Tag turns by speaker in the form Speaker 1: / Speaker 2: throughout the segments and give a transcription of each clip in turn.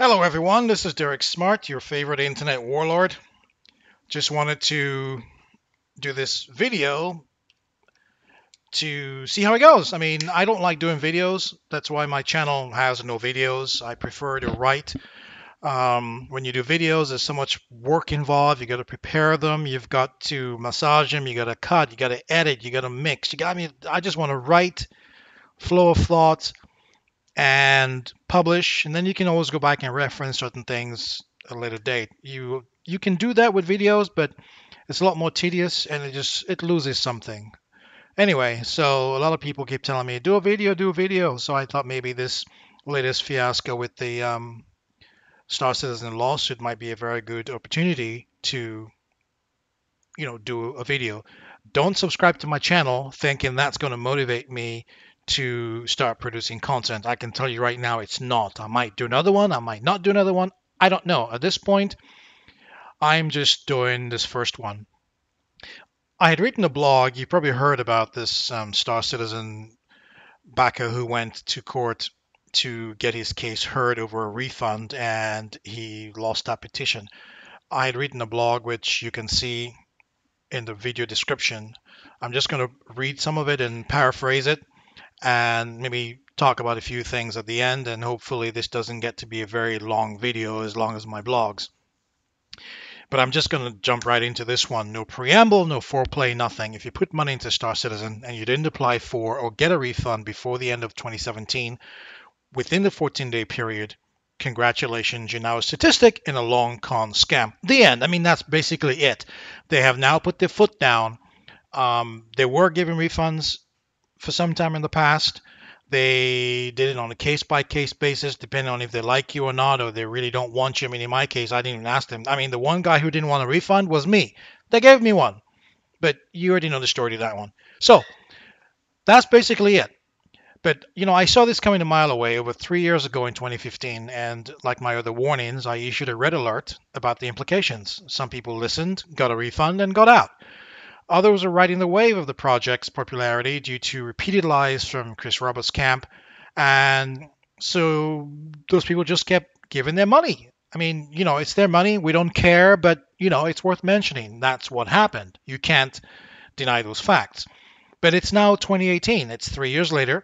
Speaker 1: Hello everyone, this is Derek Smart, your favorite internet warlord. Just wanted to do this video to see how it goes. I mean, I don't like doing videos. That's why my channel has no videos. I prefer to write. When you do videos, there's so much work involved. You got to prepare them. You've got to massage them. You got to cut. You got to edit. You got to mix. I just want to write, flow of thoughts, and publish, and then you can always go back and reference certain things at a later date. You can do that with videos, but it's a lot more tedious and it loses something. Anyway, so a lot of people keep telling me do a video. So I thought maybe this latest fiasco with the Star Citizen lawsuit might be a very good opportunity to do a video. Don't subscribe to my channel thinking that's going to motivate me to start producing content. I can tell you right now it's not. I might do another one, I might not do another one. I don't know. At this point, I'm just doing this first one. I had written a blog. You probably heard about this Star Citizen backer who went to court to get his case heard over a refund, and he lost that petition. I had written a blog which you can see in the video description. I'm just going to read some of it and paraphrase it and maybe talk about a few things at the end, and hopefully this doesn't get to be a very long video as long as my blogs. But I'm just going to jump right into this one. No preamble, no foreplay, nothing. If you put money into Star Citizen and you didn't apply for or get a refund before the end of 2017, within the 14-day period, congratulations, you're now a statistic in a long con scam. The end. I mean, that's basically it. They have now put their foot down. They were giving refunds for some time in the past. They did it on a case-by-case basis, depending on if they like you or not, or they really don't want you. I mean, in my case, I didn't even ask them. I mean, the one guy who didn't want a refund was me. They gave me one, but you already know the story to that one. So that's basically it. But, I saw this coming a mile away over 3 years ago in 2015, and like my other warnings, I issued a red alert about the implications. Some people listened, got a refund, and got out. Others are riding the wave of the project's popularity due to repeated lies from Chris Roberts' camp, and so those people just kept giving their money. I mean, it's their money. We don't care, but, it's worth mentioning. That's what happened. You can't deny those facts. But it's now 2018. It's 3 years later,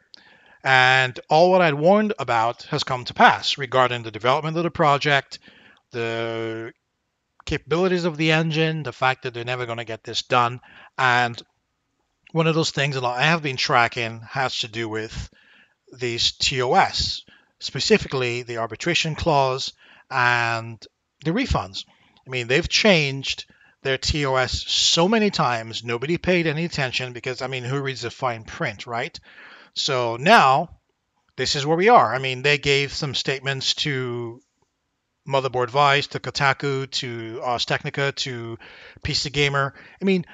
Speaker 1: and all what I'd warned about has come to pass regarding the development of the project, the capabilities of the engine, the fact that they're never going to get this done. And one of those things that I have been tracking has to do with these TOS, specifically the arbitration clause and the refunds. I mean, they've changed their TOS so many times, nobody paid any attention because, I mean, who reads the fine print, right? So now this is where we are. I mean, they gave some statements to Motherboard Vice, to Kotaku, to Ars Technica, to PC Gamer. I mean,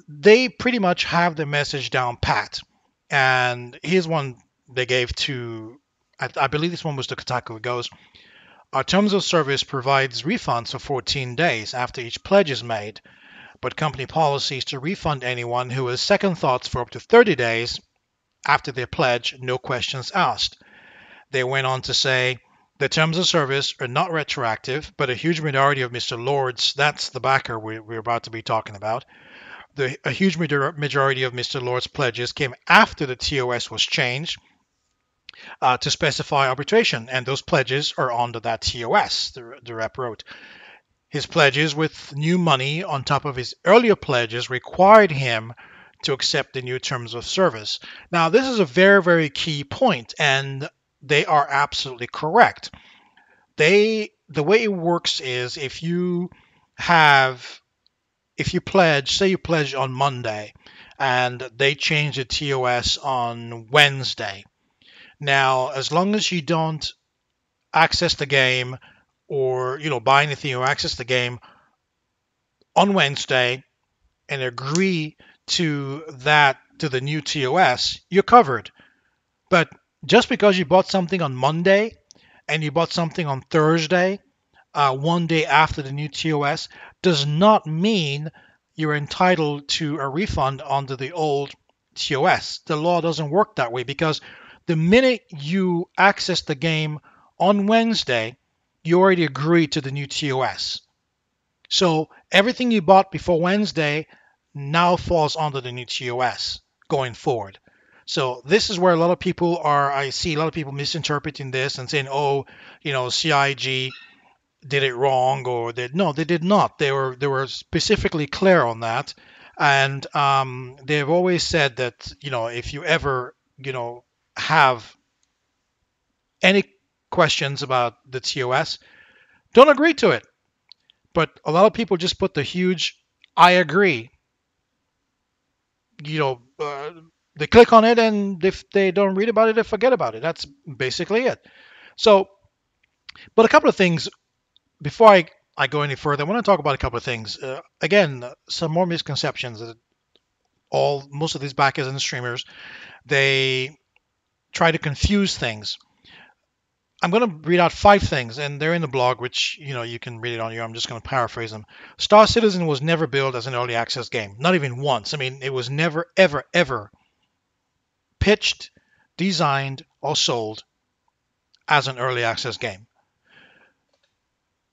Speaker 1: they pretty much have the message down pat. And here's one they gave to, I believe this one was to Kotaku. It goes, our terms of service provides refunds for 14 days after each pledge is made, but company policy is to refund anyone who has second thoughts for up to 30 days after their pledge, no questions asked. They went on to say, the terms of service are not retroactive, but a huge majority of Mr. Lord's, that's the backer we're about to be talking about, a huge majority of Mr. Lord's pledges came after the TOS was changed to specify arbitration, and those pledges are under that TOS, the rep wrote. His pledges with new money on top of his earlier pledges required him to accept the new terms of service. Now, this is a very, very key point, and they are absolutely correct. The way it works is if you pledge, say you pledge on Monday, and they change the TOS on Wednesday. Now, as long as you don't access the game or buy anything or access the game on Wednesday and agree to the new TOS, you're covered. But just because you bought something on Monday and you bought something on Thursday, one day after the new TOS, does not mean you're entitled to a refund under the old TOS. The law doesn't work that way because the minute you access the game on Wednesday, you already agreed to the new TOS. So everything you bought before Wednesday now falls under the new TOS going forward. So this is where a lot of people are. I see a lot of people misinterpreting this and saying, "Oh, CIG did it wrong," or they no, they did not. They were specifically clear on that, and they've always said that if you ever have any questions about the TOS, don't agree to it. But a lot of people just put the huge "I agree." You know, they click on it, and if they don't read about it, they forget about it. That's basically it. So, but a couple of things before I go any further, I want to talk about a couple of things. Again, some more misconceptions. Most of these backers and streamers, they try to confuse things. I'm going to read out 5 things, and they're in the blog, which you can read it on your own. I'm just going to paraphrase them. Star Citizen was never built as an early access game, not even once. I mean, it was never, ever, ever pitched, designed, or sold as an early access game.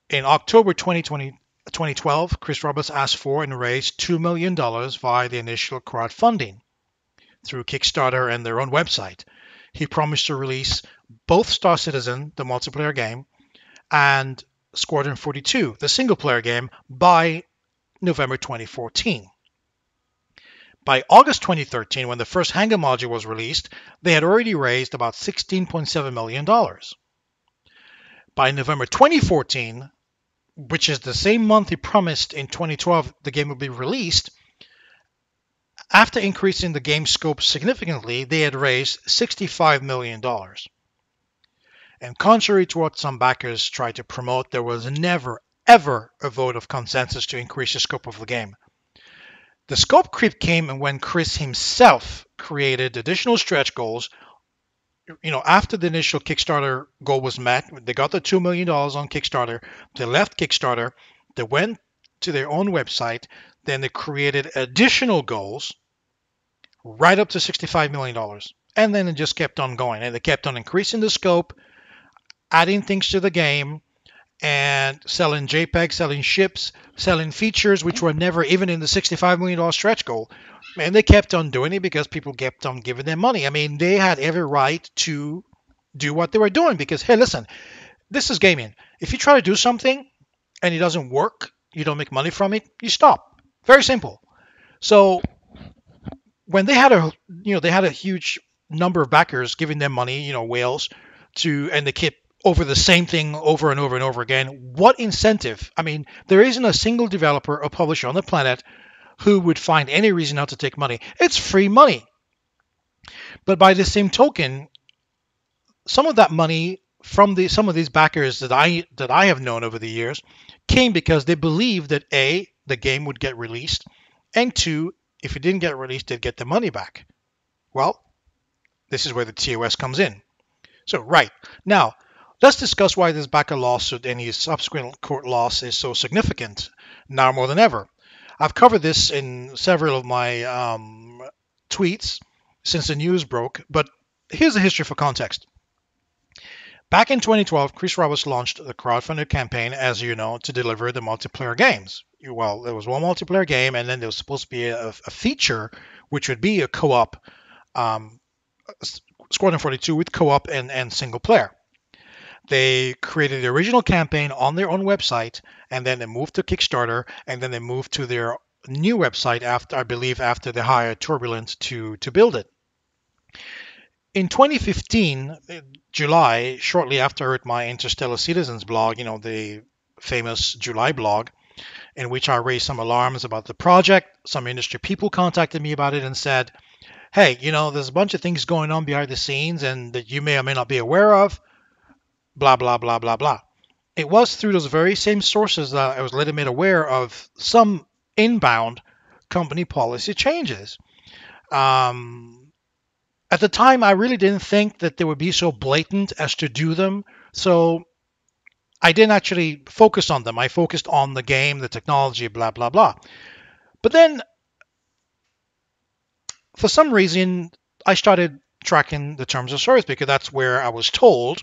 Speaker 1: In October 2012, Chris Roberts asked for and raised $2 million via the initial crowdfunding through Kickstarter and their own website. He promised to release both Star Citizen, the multiplayer game, and Squadron 42, the single-player game, by November 2014. By August 2013, when the first Hangar module was released, they had already raised about $16.7 million. By November 2014, which is the same month he promised in 2012 the game would be released, after increasing the game scope significantly, they had raised $65 million. And contrary to what some backers tried to promote, there was never, ever a vote of consensus to increase the scope of the game. The scope creep came when Chris himself created additional stretch goals. After the initial Kickstarter goal was met, they got the $2 million on Kickstarter. They left Kickstarter. They went to their own website. Then they created additional goals right up to $65 million. And then it just kept on going. And they kept on increasing the scope, adding things to the game, and selling JPEGs, selling ships, selling features which were never even in the $65 million stretch goal. And they kept on doing it because people kept on giving them money. I mean, they had every right to do what they were doing because, hey, listen, this is gaming. If you try to do something and it doesn't work, you don't make money from it, you stop. Very simple. So when they had a huge number of backers giving them money, whales, and they kept over the same thing over and over and over again. What incentive? I mean, there isn't a single developer or publisher on the planet who would find any reason not to take money. It's free money. But by the same token, some of that money from some of these backers that I have known over the years came because they believed that A, the game would get released, and 2, if it didn't get released, they'd get the money back. Well, this is where the TOS comes in. So, right. Now, let's discuss why this backer lawsuit and his subsequent court loss is so significant now more than ever. I've covered this in several of my tweets since the news broke, but here's the history for context. Back in 2012, Chris Roberts launched the crowdfunded campaign, as you know, to deliver the multiplayer games. Well, there was one multiplayer game, and then there was supposed to be a feature, which would be a co-op Squadron 42 with co-op and single player. They created the original campaign on their own website, and then they moved to Kickstarter, and then they moved to their new website after they hired Turbulent to build it. In 2015, July, shortly after I wrote my Interstellar Citizens blog, the famous July blog, in which I raised some alarms about the project, some industry people contacted me about it and said, hey, there's a bunch of things going on behind the scenes and that you may or may not be aware of, blah, blah, blah, blah, blah. It was through those very same sources that I was later made aware of some inbound company policy changes. At the time, I really didn't think that they would be so blatant as to do them. So I didn't actually focus on them. I focused on the game, the technology, blah, blah, blah. But then, for some reason, I started tracking the terms of service because that's where I was told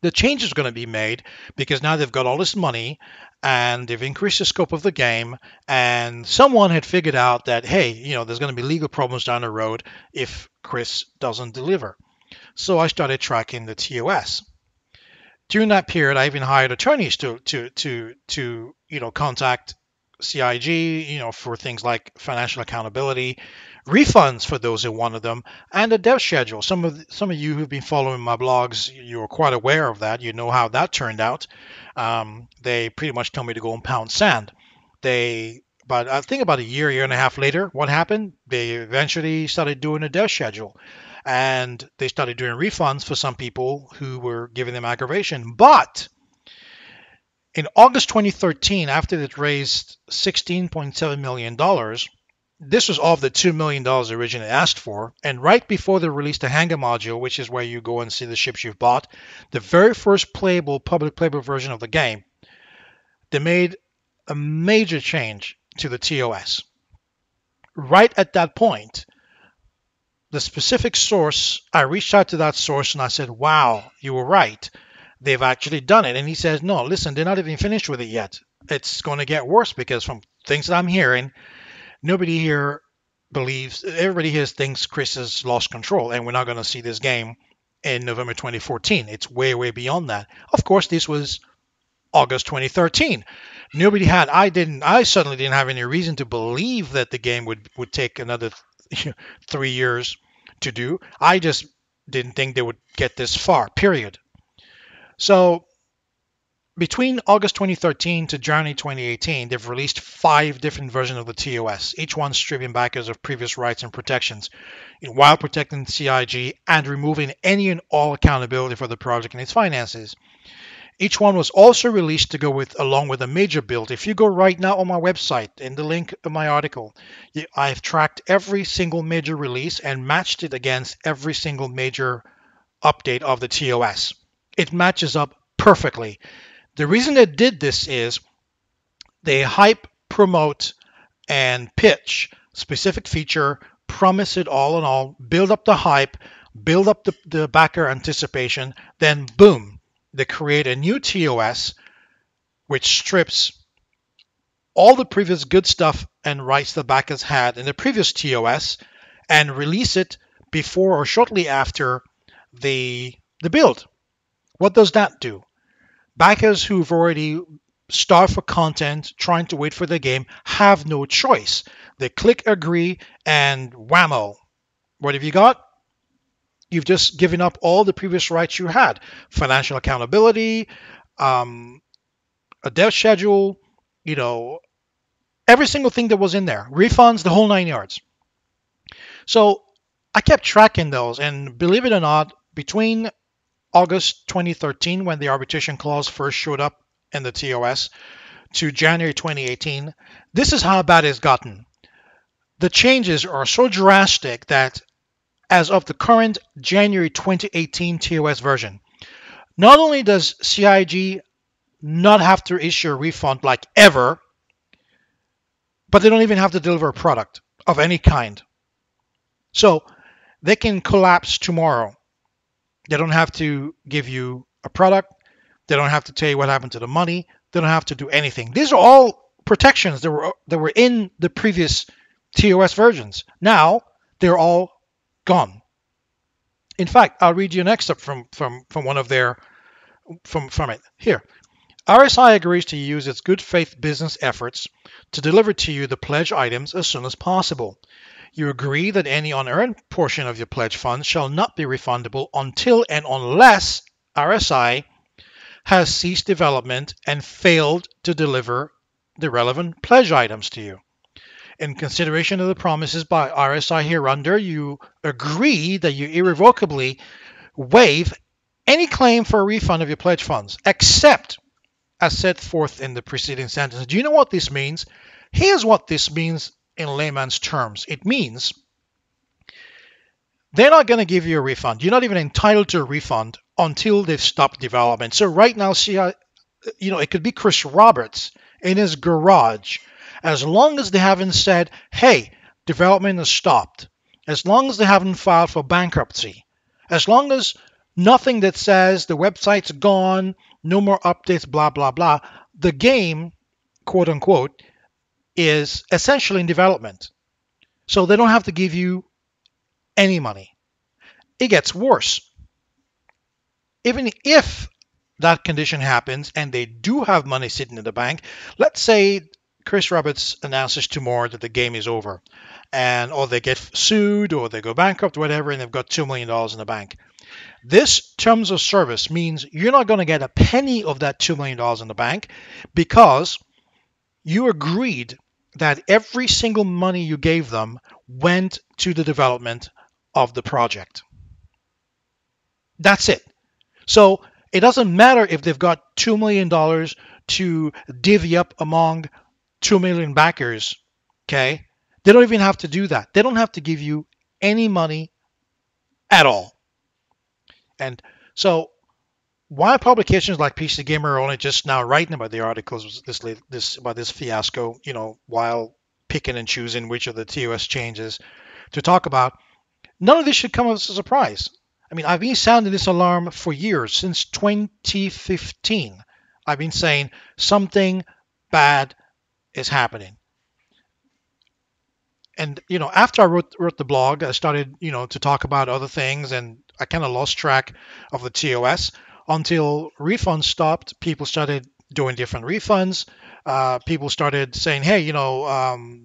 Speaker 1: The change is going to be made because now they've got all this money and they've increased the scope of the game. And someone had figured out that, hey, there's going to be legal problems down the road if Chris doesn't deliver. So I started tracking the TOS. During that period, I even hired attorneys to contact CIG, for things like financial accountability, refunds for those who wanted them, and a dev schedule. Some of you who've been following my blogs, you're quite aware of that. You know how that turned out. They pretty much told me to go and pound sand. But I think about a year and a half later, what happened? They eventually started doing a dev schedule. And they started doing refunds for some people who were giving them aggravation. But in August 2013, after it raised $16.7 million, this was of the $2 million originally asked for. And right before they released the Hangar module, which is where you go and see the ships you've bought, the very first public playable version of the game, they made a major change to the TOS. Right at that point, the specific source, I reached out to that source and I said, wow, you were right. They've actually done it. And he says, no, listen, they're not even finished with it yet. It's going to get worse because from things that I'm hearing, everybody here thinks Chris has lost control and we're not going to see this game in November 2014. It's way, way beyond that. Of course, this was August 2013. I certainly didn't have any reason to believe that the game would take another 3 years to do. I just didn't think they would get this far, period. So between August 2013 to January 2018, they've released 5 different versions of the TOS, each one stripping backers of previous rights and protections, while protecting CIG and removing any and all accountability for the project and its finances. Each one was also released to go along with a major build. If you go right now on my website, in the link of my article, I've tracked every single major release and matched it against every single major update of the TOS. It matches up perfectly. The reason they did this is they hype, promote, and pitch specific feature, promise it all in all, build up the hype, build up the backer anticipation, then boom, they create a new TOS which strips all the previous good stuff and rights the backers had in the previous TOS and release it before or shortly after the build. What does that do? Backers who've already starved for content, trying to wait for the game, have no choice. They click agree and whammo. What have you got? You've just given up all the previous rights you had. Financial accountability, a dev schedule, every single thing that was in there. Refunds, the whole 9 yards. So I kept tracking those, and believe it or not, between August 2013, when the arbitration clause first showed up in the TOS, to January 2018, this is how bad it's gotten. The changes are so drastic that as of the current January 2018 TOS version, not only does CIG not have to issue a refund like ever, but they don't even have to deliver a product of any kind. So they can collapse tomorrow. They don't have to give you a product. They don't have to tell you what happened to the money. They don't have to do anything. These are all protections that were in the previous TOS versions. Now they're all gone. In fact, I'll read you an excerpt from one of their from it here. RSI agrees to use its good faith business efforts to deliver to you the pledge items as soon as possible. You agree that any unearned portion of your pledge funds shall not be refundable until and unless RSI has ceased development and failed to deliver the relevant pledge items to you. In consideration of the promises by RSI hereunder, you agree that you irrevocably waive any claim for a refund of your pledge funds, except as set forth in the preceding sentence. Do you know what this means? Here's what this means in layman's terms. It means they're not going to give you a refund. You're not even entitled to a refund until they've stopped development. So right now, see, it could be Chris Roberts in his garage. As long as they haven't said, hey, development has stopped, as long as they haven't filed for bankruptcy, as long as Nothing that says the website's gone, no more updates, blah, blah, blah. The game, quote unquote, is essentially in development. So they don't have to give you any money. It gets worse. Even if that condition happens and they do have money sitting in the bank, let's say Chris Roberts announces tomorrow that the game is over, and or they get sued or they go bankrupt, whatever, and they've got $2 million in the bank. This terms of service means you're not going to get a penny of that $2 million in the bank because you agreed that every single money you gave them went to the development of the project. That's it. So it doesn't matter if they've got $2 million to divvy up among 2 million backers. Okay. They don't even have to do that. They don't have to give you any money at all. And so why publications like PC Gamer are only just now writing about the articles about this fiasco, while picking and choosing which of the TOS changes to talk about, none of this should come as a surprise. I mean, I've been sounding this alarm for years, since 2015. I've been saying something bad is happening. And after I wrote the blog, I started to talk about other things, and I kind of lost track of the TOS until refunds stopped. People started doing different refunds. People started saying, hey,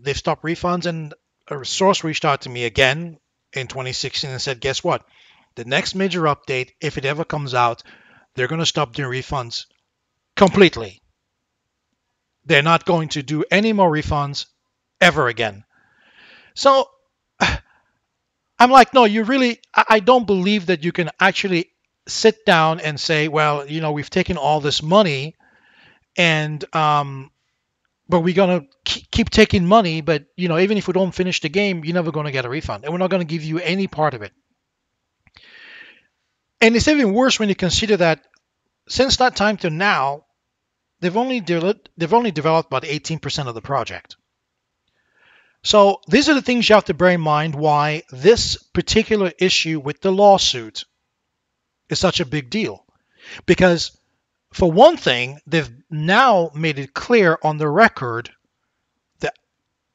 Speaker 1: they've stopped refunds, and a source reached out to me again in 2016 and said, guess what? The next major update, if it ever comes out, they're going to stop doing refunds completely. They're not going to do any more refunds ever again. So I'm like, no, I don't believe that you can actually sit down and say, well, we've taken all this money and, but we're going to keep taking money. But, even if we don't finish the game, you're never going to get a refund, and we're not going to give you any part of it. And it's even worse when you consider that since that time to now, they've only developed about 18% of the project. So these are the things you have to bear in mind why this particular issue with the lawsuit is such a big deal. Because for one thing, they've now made it clear on the record that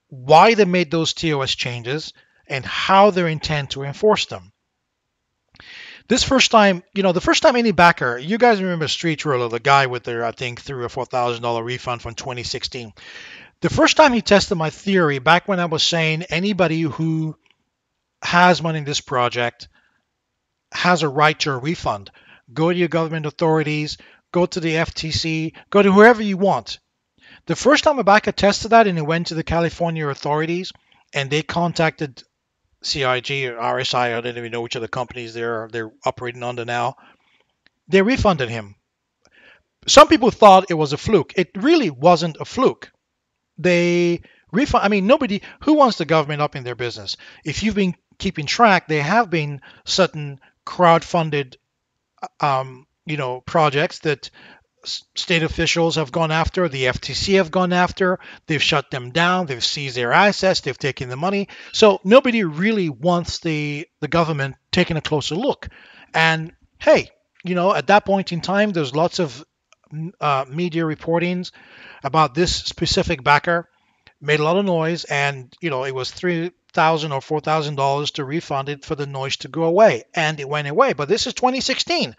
Speaker 1: why they made those TOS changes and how they intend to enforce them. This first time, the first time any backer, you guys remember Street Roller, the guy with their, I think, $3,000 or $4,000 refund from 2016. The first time he tested my theory, back when I was saying anybody who has money in this project has a right to a refund. Go to your government authorities, go to the FTC, go to whoever you want. The first time a backer tested that and it went to the California authorities and they contacted CIG or RSI, I don't even know which of the companies they're operating under now, they refunded him. Some people thought it was a fluke. It really wasn't a fluke. They refund. I mean, nobody who wants the government up in their business. If you've been keeping track, there have been certain crowd-funded, projects that state officials have gone after, the FTC have gone after. They've shut them down. They've seized their assets. They've taken the money. So nobody really wants the government taking a closer look. And hey, at that point in time, there's lots of media reportings about this specific backer, made a lot of noise, and it was $3,000 or $4,000 to refund it for the noise to go away, and it went away. But this is 2016.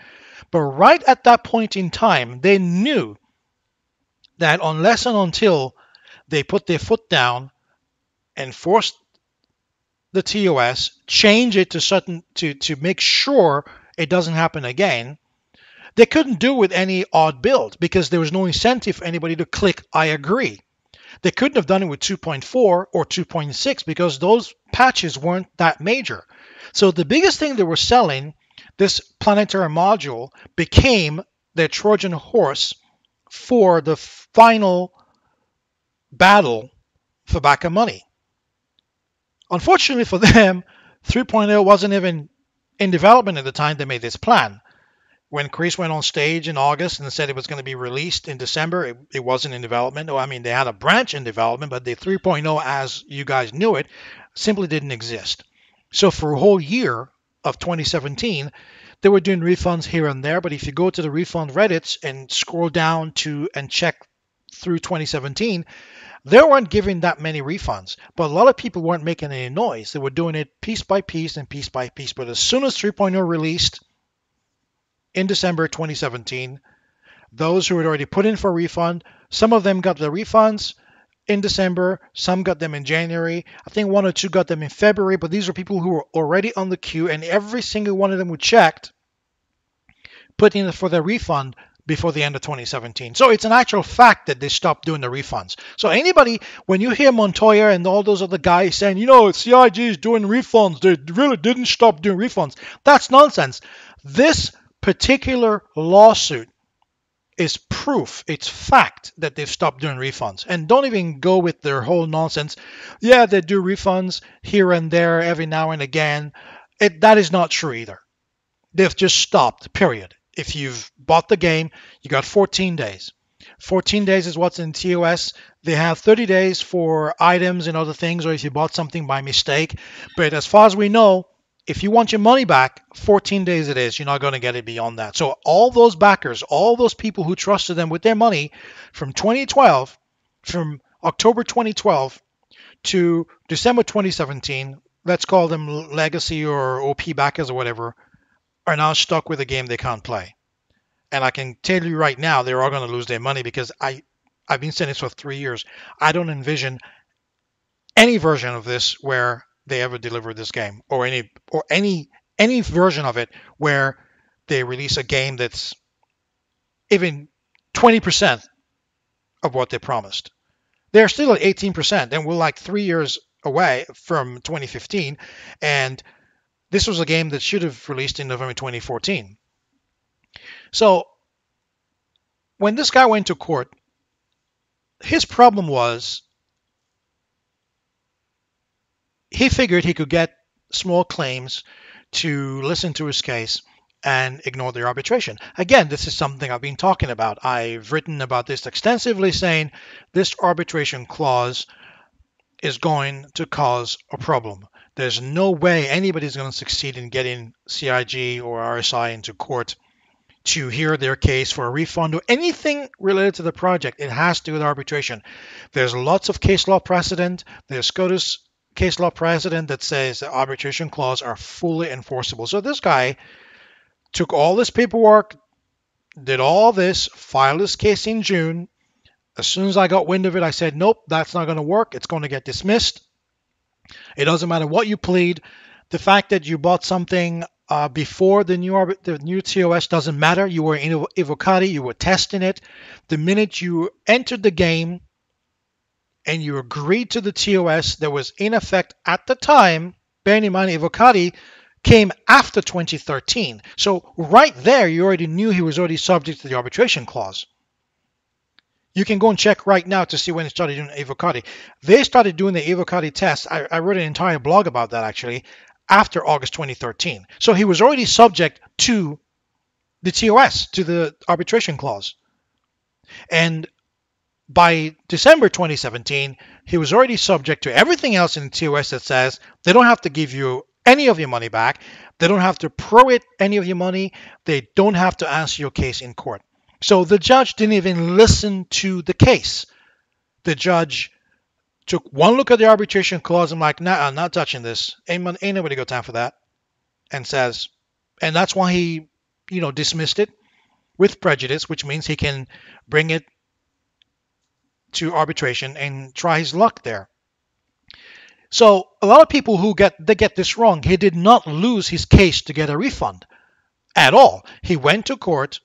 Speaker 1: But right at that point in time, they knew that unless and until they put their foot down and forced the TOS, change it to make sure it doesn't happen again, they couldn't do it with any odd build because there was no incentive for anybody to click I agree. They couldn't have done it with 2.4 or 2.6 because those patches weren't that major. So the biggest thing they were selling, this planetary module, became their Trojan horse for the final battle for backer money. Unfortunately for them, 3.0 wasn't even in development at the time they made this plan. When Chris went on stage in August and said it was going to be released in December, it wasn't in development. I mean, they had a branch in development, but the 3.0, as you guys knew it, simply didn't exist. So for a whole year of 2017, they were doing refunds here and there, but if you go to the refund Reddits and scroll down to and check through 2017, they weren't giving that many refunds. But a lot of people weren't making any noise. They were doing it piece by piece and piece by piece. But as soon as 3.0 released in December 2017, those who had already put in for a refund, some of them got the refunds in December, some got them in January. I think one or two got them in February, but these are people who were already on the queue, and every single one of them who checked put in for their refund before the end of 2017. So it's an actual fact that they stopped doing the refunds. So anybody, when you hear Montoya and all those other guys saying, CIG is doing refunds, they really didn't stop doing refunds, that's nonsense. This particular lawsuit is proof, it's fact that they've stopped doing refunds. And don't even go with their whole nonsense. Yeah, they do refunds here and there every now and again. That is not true either. They've just stopped, period. If you've bought the game, you got 14 days. 14 days is what's in TOS. They have 30 days for items and other things, or if you bought something by mistake. But as far as we know, if you want your money back, 14 days it is. You're not going to get it beyond that. So all those backers, all those people who trusted them with their money from 2012, from October 2012 to December 2017, let's call them legacy or OP backers or whatever, are now stuck with a game they can't play. And I can tell you right now, they're all going to lose their money because I've been saying this for 3 years. I don't envision any version of this where they ever deliver this game, or any version of it where they release a game that's even 20% of what they promised. They're still at 18%, and we're like 3 years away from 2015, and this was a game that should have released in November 2014. So when this guy went to court, his problem was he figured he could get small claims to listen to his case and ignore the arbitration. Again, this is something I've been talking about. I've written about this extensively, saying this arbitration clause is going to cause a problem. There's no way anybody's going to succeed in getting CIG or RSI into court to hear their case for a refund or anything related to the project. It has to do with arbitration. There's lots of case law precedent. There's SCOTUS case law precedent that says the arbitration clause are fully enforceable. So this guy took all this paperwork, did all this, filed his case in June. As soon as I got wind of it, I said, nope, that's not going to work. It's going to get dismissed. It doesn't matter what you plead. The fact that you bought something before the new TOS doesn't matter. You were in Evocati, you were testing it. The minute you entered the game and you agreed to the TOS that was in effect at the time, bearing in mind Evocati came after 2013. So right there, you already knew he was already subject to the arbitration clause. You can go and check right now to see when they started doing Evocati. They started doing the Evocati test. I wrote an entire blog about that actually after August 2013. So he was already subject to the TOS, to the arbitration clause. And by December 2017, he was already subject to everything else in the TOS that says they don't have to give you any of your money back. They don't have to prorate any of your money. They don't have to answer your case in court. So the judge didn't even listen to the case. The judge took one look at the arbitration clause and like, nah, I'm not touching this. Ain't nobody got time for that. And says, and that's why he, dismissed it with prejudice, which means he can bring it to arbitration and try his luck there. So a lot of people who get this wrong. He did not lose his case to get a refund at all. He went to court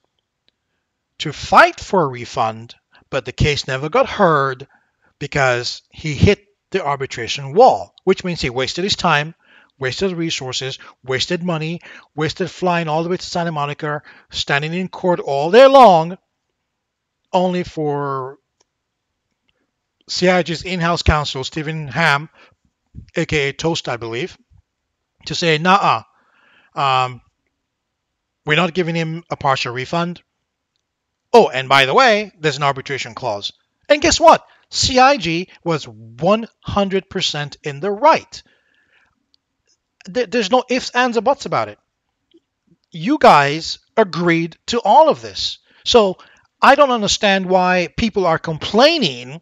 Speaker 1: to fight for a refund, but the case never got heard because he hit the arbitration wall, which means he wasted his time, wasted resources, wasted money, wasted flying all the way to Santa Monica, standing in court all day long, only for CIG's in-house counsel, Stephen Ham, aka Toast, I believe, to say, nah, we're not giving him a partial refund. Oh, and by the way, there's an arbitration clause. And guess what? CIG was 100% in the right. There's no ifs, ands, or buts about it. you guys agreed to all of this. So I don't understand why people are complaining,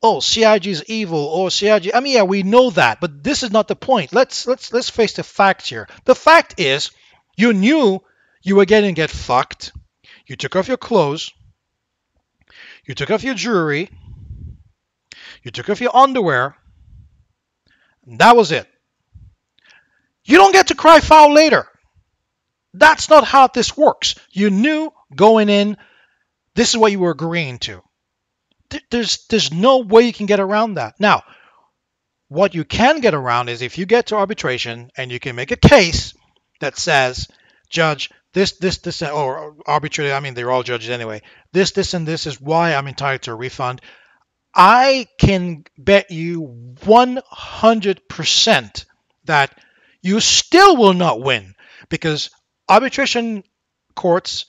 Speaker 1: oh, CIG is evil, or CIG. I mean, yeah, we know that, but this is not the point. Let's face the facts here. The fact is, you knew you were going to get fucked. You took off your clothes, you took off your jewelry, you took off your underwear, and that was it. You don't get to cry foul later. That's not how this works. You knew going in, this is what you were agreeing to. There's no way you can get around that. Now, what you can get around is if you get to arbitration and you can make a case that says, Judge, this, or arbitrator, I mean, they're all judges anyway. This, and this is why I'm entitled to a refund. I can bet you 100% that you still will not win, because arbitration courts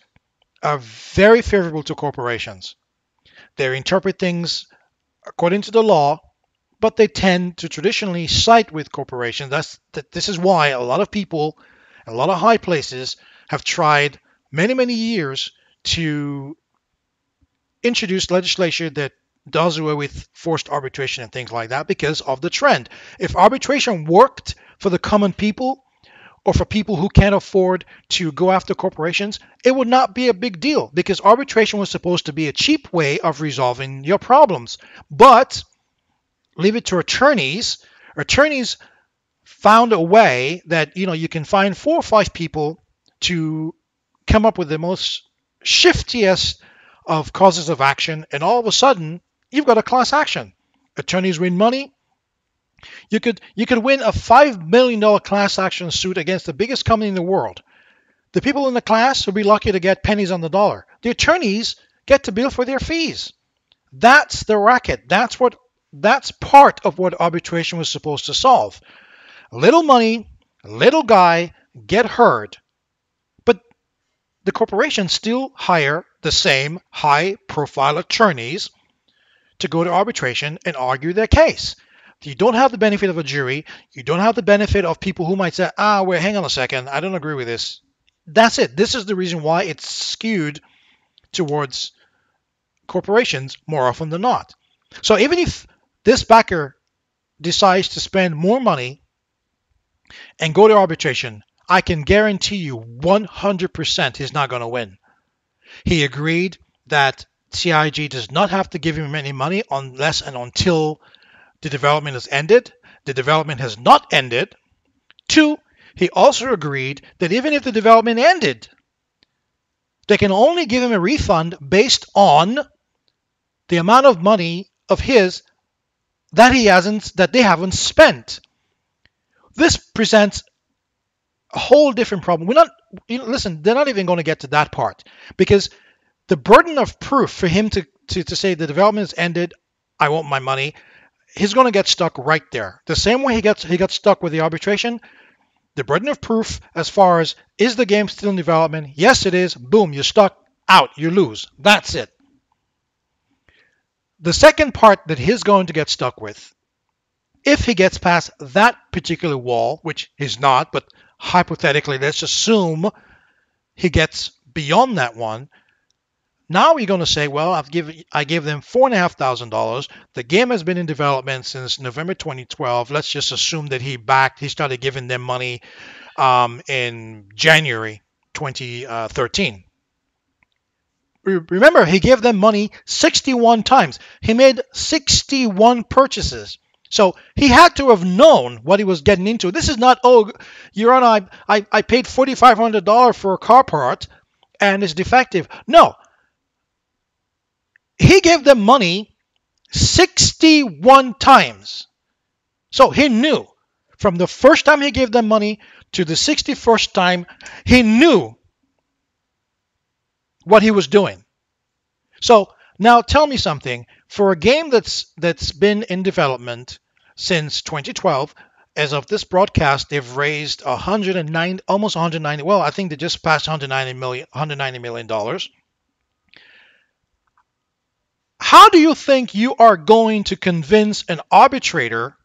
Speaker 1: are very favorable to corporations. They interpret things according to the law, but they tend to traditionally side with corporations. This is why a lot of people, a lot of high places have tried many years to introduce legislation that does away with forced arbitration and things like that because of the trend. If arbitration worked for the common people or for people who can't afford to go after corporations, it would not be a big deal because arbitration was supposed to be a cheap way of resolving your problems. But leave it to attorneys. Attorneys found a way that you can find 4 or 5 people to come up with the most shiftiest of causes of action, and all of a sudden you've got a class action. Attorneys win money. You could win a $5 million class action suit against the biggest company in the world. The people in the class will be lucky to get pennies on the dollar. The attorneys get to bill for their fees. That's the racket. That's part of what arbitration was supposed to solve. A little money, a little guy, get heard. But the corporations still hire the same high-profile attorneys to go to arbitration and argue their case. You don't have the benefit of a jury. You don't have the benefit of people who might say, wait, hang on a second, I don't agree with this. That's it. This is the reason why it's skewed towards corporations more often than not. So even if this backer decides to spend more money and go to arbitration, I can guarantee you 100% he's not going to win. He agreed that CIG does not have to give him any money unless and until the development has ended. The development has not ended. 2, he also agreed that even if the development ended, they can only give him a refund based on the amount of money of his that they haven't spent. This presents a whole different problem. Listen, they're not even going to get to that part because the burden of proof for him to say the development has ended, I want my money, he's going to get stuck right there. The same way he got stuck with the arbitration, the burden of proof as far as is the game still in development? Yes, it is. Boom, you're stuck. Out. You lose. That's it. The second part that he's going to get stuck with, if he gets past that particular wall, which he's not, but hypothetically, let's assume he gets beyond that one. Now you're going to say, well, I gave them $4,500. The game has been in development since November 2012. Let's just assume that he started giving them money in January 2013. Remember, he gave them money 61 times. He made 61 purchases. So he had to have known what he was getting into. This is not, Your Honor, I paid $4,500 for a car part and it's defective. No. He gave them money 61 times. So he knew from the first time he gave them money to the 61st time, he knew what he was doing. So now tell me something. For a game that's been in development since 2012, as of this broadcast, they've raised almost 190. Well, I think they just passed $190 million. How do you think you are going to convince an arbitrator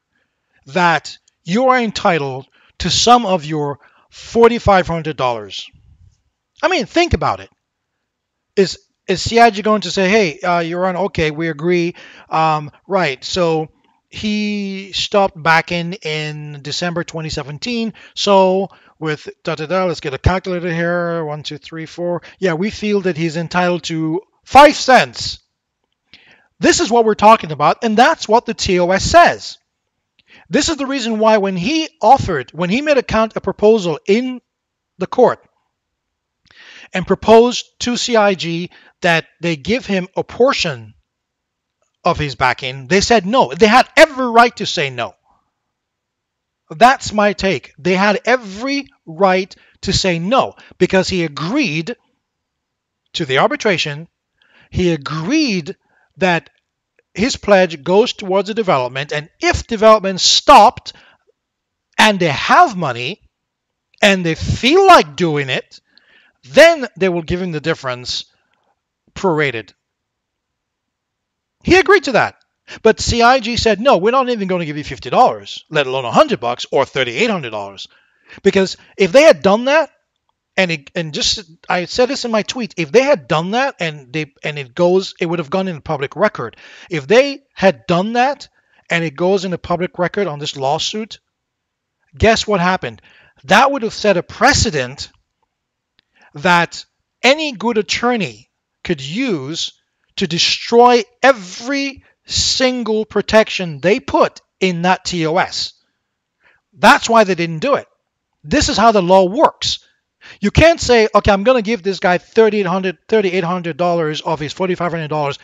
Speaker 1: that you are entitled to some of your $4,500. I mean, think about it. Is CIG going to say, "Hey, Your Honor, okay, we agree, right? So he stopped back in December 2017. So with da da da, let's get a calculator here. 1, 2, 3, 4. Yeah, we feel that he's entitled to 5 cents." This is what we're talking about, and that's what the TOS says. This is the reason why when he made a proposal in the court and proposed to CIG that they give him a portion of his backing, they said no. They had every right to say no. That's my take. They had every right to say no because he agreed to the arbitration. He agreed that his pledge goes towards the development, and if development stopped and they have money and they feel like doing it, then they will give him the difference prorated. He agreed to that. But CIG said, no, we're not even going to give you $50, let alone $100 or $3,800. Because if they had done that, I said this in my tweet, if they had done that it would have gone in the public record. If they had done that and it goes in the public record on this lawsuit, guess what happened? That would have set a precedent that any good attorney could use to destroy every single protection they put in that TOS. That's why they didn't do it. This is how the law works. You can't say, okay, I'm going to give this guy $3,800 of his $4,500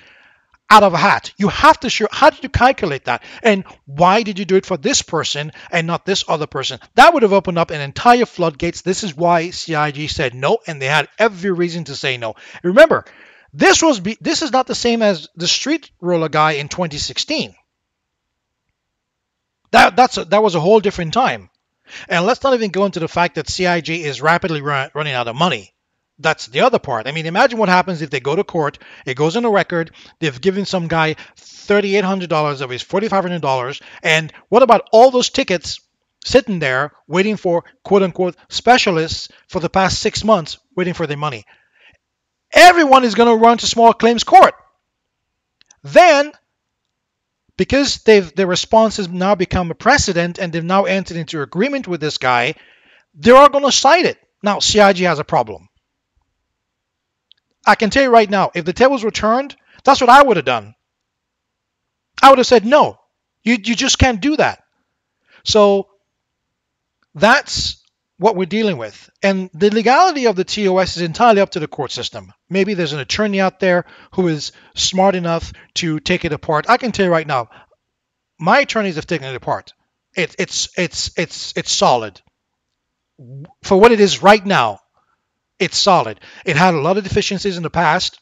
Speaker 1: out of a hat. You have to show, how did you calculate that? And why did you do it for this person and not this other person? That would have opened up an entire floodgates. This is why CIG said no, and they had every reason to say no. Remember, this is not the same as the street roller guy in 2016. That was a whole different time. And let's not even go into the fact that CIG is rapidly running out of money. That's the other part. I mean, imagine what happens if they go to court, it goes on the record, they've given some guy $3,800 of his $4,500, and what about all those tickets sitting there waiting for quote-unquote specialists for the past 6 months waiting for their money? Everyone is going to run to small claims court. Then, because their response has now become a precedent and they've now entered into agreement with this guy, they're all going to cite it. Now, CIG has a problem. I can tell you right now, if the tables were turned, that's what I would have done. I would have said, no, you just can't do that. So that's what we're dealing with. And the legality of the TOS is entirely up to the court system. Maybe there's an attorney out there who is smart enough to take it apart. I can tell you right now, my attorneys have taken it apart. It's solid. For what it is right now, it's solid. It had a lot of deficiencies in the past.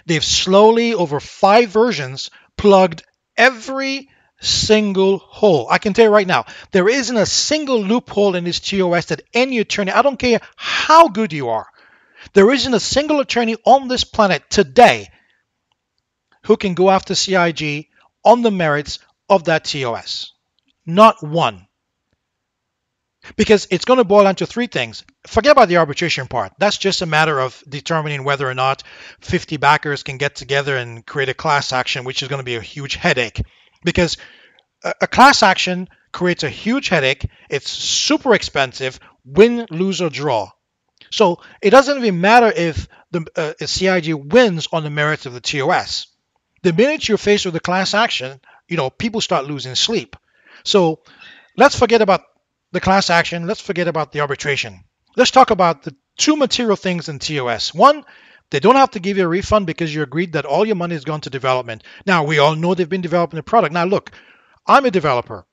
Speaker 1: They've slowly, over 5 versions, plugged every single hole. I can tell you right now, there isn't a single loophole in this TOS that any attorney, I don't care how good you are, there isn't a single attorney on this planet today who can go after CIG on the merits of that TOS. Not one. Because it's going to boil down to 3 things. Forget about the arbitration part. That's just a matter of determining whether or not 50 backers can get together and create a class action, which is going to be a huge headache. Because a class action creates a huge headache. It's super expensive, win, lose, or draw. So it doesn't even matter if the CIG wins on the merits of the TOS. The minute you're faced with a class action, people start losing sleep. So let's forget about the class action. Let's forget about the arbitration. Let's talk about the 2 material things in TOS. One, they don't have to give you a refund because you agreed that all your money has gone to development. Now, we all know they've been developing a product. Now, look, I'm a developer,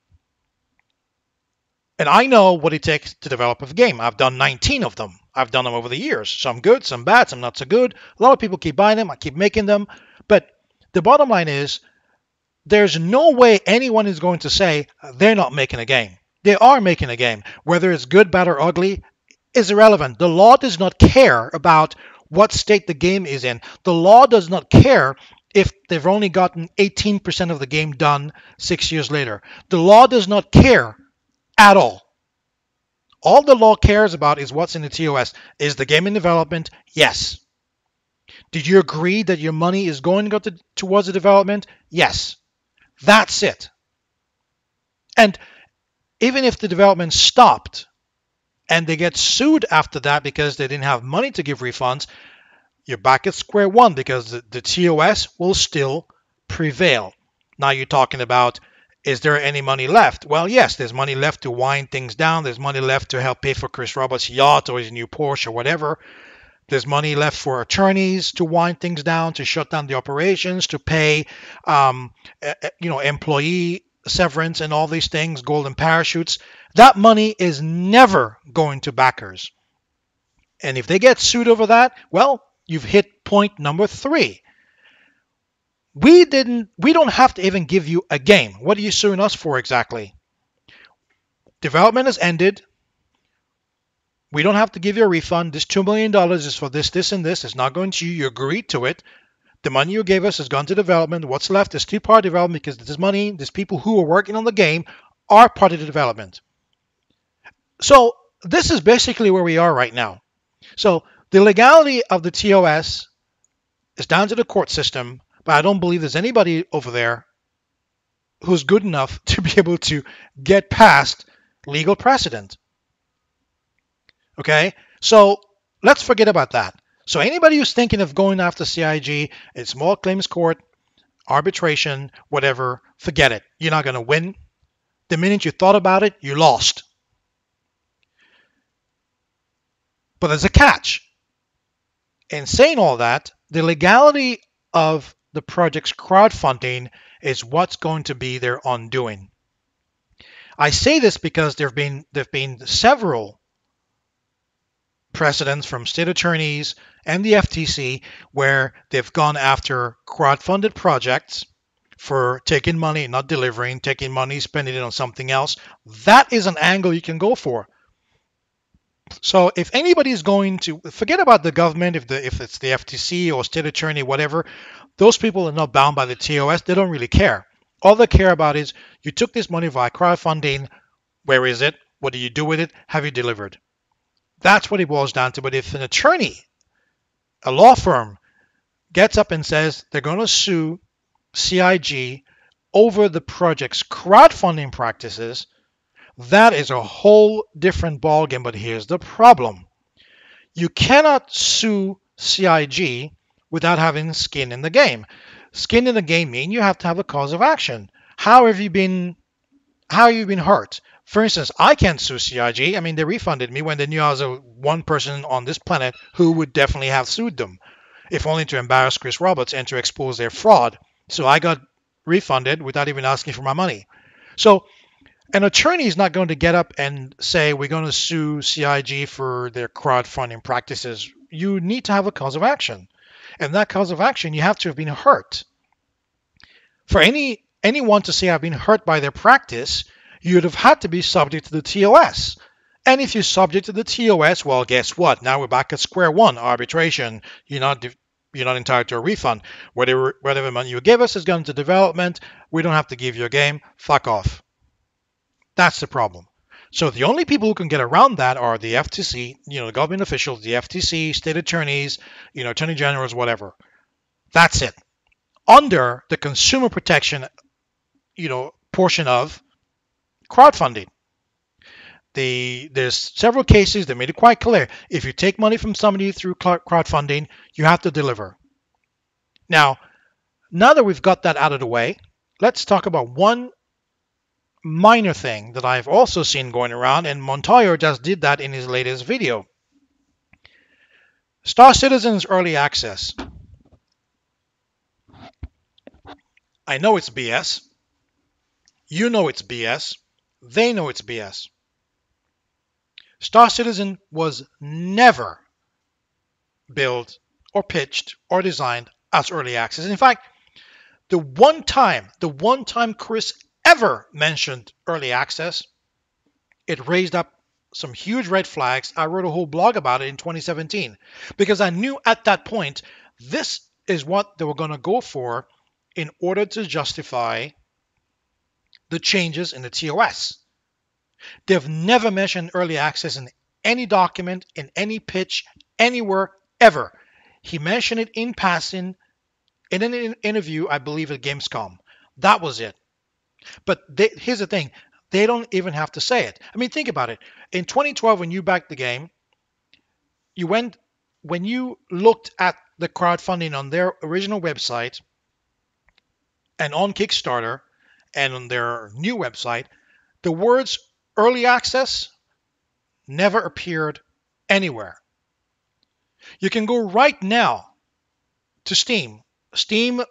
Speaker 1: and I know what it takes to develop a game. I've done 19 of them. I've done them over the years. Some good, some bad, some not so good. A lot of people keep buying them. I keep making them. But the bottom line is, there's no way anyone is going to say they're not making a game. They are making a game. Whether it's good, bad, or ugly is irrelevant. The law does not care about what state the game is in. The law does not care if they've only gotten 18% of the game done 6 years later. The law does not care at all. All the law cares about is what's in the TOS. Is the game in development? Yes. Did you agree that your money is going to go towards the development? Yes. That's it. And even if the development stopped and they get sued after that because they didn't have money to give refunds, you're back at square one because the TOS will still prevail. Now you're talking about, is there any money left? Well, yes, there's money left to wind things down. There's money left to help pay for Chris Roberts' yacht or his new Porsche or whatever. There's money left for attorneys to wind things down, to shut down the operations, to pay, employee severance and all these things, golden parachutes. That money is never going to backers. And if they get sued over that, well, you've hit point number 3. We don't have to even give you a game. What are you suing us for exactly? Development has ended. We don't have to give you a refund. This $2 million is for this, this, and this. It's not going to you. You agreed to it. The money you gave us has gone to development. What's left is 2-part development because this money, these people who are working on the game are part of the development. So this is basically where we are right now. So the legality of the TOS is down to the court system, but I don't believe there's anybody over there who's good enough to be able to get past legal precedent. Okay, so let's forget about that. So anybody who's thinking of going after CIG, it's small claims court, arbitration, whatever, forget it. You're not going to win. The minute you thought about it, you lost. But there's a catch. In saying all that, the legality of the project's crowdfunding is what's going to be their undoing. I say this because there have been several precedents from state attorneys and the FTC where they've gone after crowdfunded projects for taking money and not delivering, taking money, spending it on something else. That is an angle you can go for. So if anybody is going to forget about the government, if it's the FTC or state attorney, whatever, those people are not bound by the TOS. They don't really care. All they care about is you took this money via crowdfunding. Where is it? What do you do with it? Have you delivered? That's what it boils down to. But if an attorney, a law firm, gets up and says they're going to sue CIG over the project's crowdfunding practices, that is a whole different ballgame. But here's the problem. You cannot sue CIG without having skin in the game. Skin in the game means you have to have a cause of action. How have you been hurt? For instance, I can't sue CIG. I mean, they refunded me when they knew I was one person on this planet who would definitely have sued them, if only to embarrass Chris Roberts and to expose their fraud. So I got refunded without even asking for my money. So an attorney is not going to get up and say, we're going to sue CIG for their crowdfunding practices. You need to have a cause of action. And that cause of action, you have to have been hurt. For anyone to say I've been hurt by their practice, you'd have had to be subject to the TOS. And if you're subject to the TOS, well, guess what? Now we're back at square one, arbitration. You're not entitled to a refund. Whatever money you gave us has gone to development. We don't have to give you a game. Fuck off. That's the problem. So the only people who can get around that are the FTC, the government officials, the FTC, state attorneys, attorney generals, whatever. That's it. Under the consumer protection, portion of crowdfunding. There's several cases that made it quite clear. If you take money from somebody through crowdfunding, you have to deliver. Now that we've got that out of the way, let's talk about one minor thing that I've also seen going around, and Montoya just did that in his latest video. Star Citizen's early access. I know it's BS. You know it's BS. They know it's BS. Star Citizen was never built or pitched or designed as early access. In fact, the one time Chris ever mentioned early access, it raised up some huge red flags. I wrote a whole blog about it in 2017 because I knew at that point this is what they were going to go for in order to justify the changes in the TOS. They've never mentioned early access in any document, in any pitch, anywhere, ever. He mentioned it in passing in an interview, I believe, at Gamescom. That was it. But here's the thing. They don't even have to say it. I mean, think about it. In 2012, when you backed the game, you went, when you looked at the crowdfunding on their original website and on Kickstarter and on their new website, the words early access never appeared anywhere. You can go right now to Steam. Steam